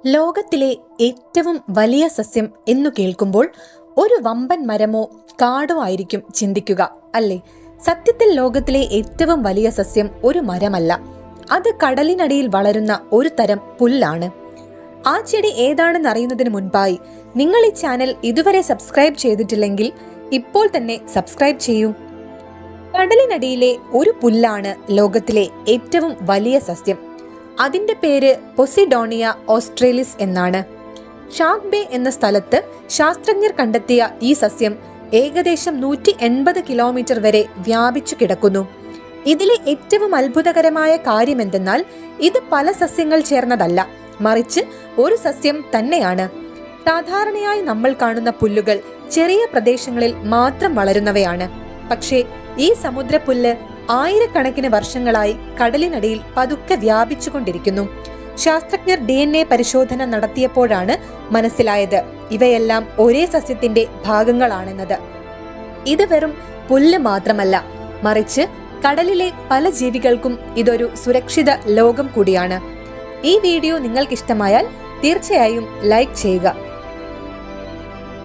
ലോകത്തിലെ ഏറ്റവും വലിയ സസ്യം എന്നു കേൾക്കുമ്പോൾ ഒരു വമ്പൻ മരമോ കാടോ ആയിരിക്കും ചിന്തിക്കുക, അല്ലേ? സത്യത്തിൽ ലോകത്തിലെ ഏറ്റവും വലിയ സസ്യം ഒരു മരമല്ല, അത് കടലിനടിയിൽ വളരുന്ന ഒരു തരം പുല്ലാണ്. ആ ചെടി ഏതാണെന്ന് അറിയുന്നതിന് മുൻപായി നിങ്ങൾ ഈ ചാനൽ ഇതുവരെ സബ്സ്ക്രൈബ് ചെയ്തിട്ടില്ലെങ്കിൽ ഇപ്പോൾ തന്നെ സബ്സ്ക്രൈബ് ചെയ്യൂ. കടലിനടിയിലെ ഒരു പുല്ലാണ് ലോകത്തിലെ ഏറ്റവും വലിയ സസ്യം. അതിന്റെ പേര് പൊസിഡോണിയ ഓസ്ട്രേലിസ് എന്നാണ്. ഷാർക്ക് ബേ എന്ന സ്ഥലത്ത് ശാസ്ത്രജ്ഞർ കണ്ടെത്തിയ ഈ സസ്യം ഏകദേശം 180 കിലോമീറ്റർ വരെ വ്യാപിച്ചു കിടക്കുന്നു. ഇതിലെ ഏറ്റവും അത്ഭുതകരമായ കാര്യമെന്തെന്നാൽ ഇത് പല സസ്യങ്ങൾ ചേർന്നതല്ല, മറിച്ച് ഒരു സസ്യം തന്നെയാണ്. സാധാരണയായി നമ്മൾ കാണുന്ന പുല്ലുകൾ ചെറിയ പ്രദേശങ്ങളിൽ മാത്രം വളരുന്നവയാണ്. പക്ഷേ ഈ സമുദ്രപുല്ല് ആയിരക്കണക്കിന് വർഷങ്ങളായി കടലിനടിയിൽ പതുക്കെ വ്യാപിച്ചുകൊണ്ടിരിക്കുന്നു. ശാസ്ത്രജ്ഞർ DNA പരിശോധന നടത്തിയപ്പോഴാണ് മനസ്സിലായത് ഇവയെല്ലാം ഒരേ സസ്യത്തിന്റെ ഭാഗങ്ങളാണെന്നത്. ഇത് വെറും പുല്ല് മാത്രമല്ല, മറിച്ച് കടലിലെ പല ജീവികൾക്കും ഇതൊരു സുരക്ഷിത ലോകം കൂടിയാണ്. ഈ വീഡിയോ നിങ്ങൾക്ക് ഇഷ്ടമായാൽ തീർച്ചയായും ലൈക്ക് ചെയ്യുക.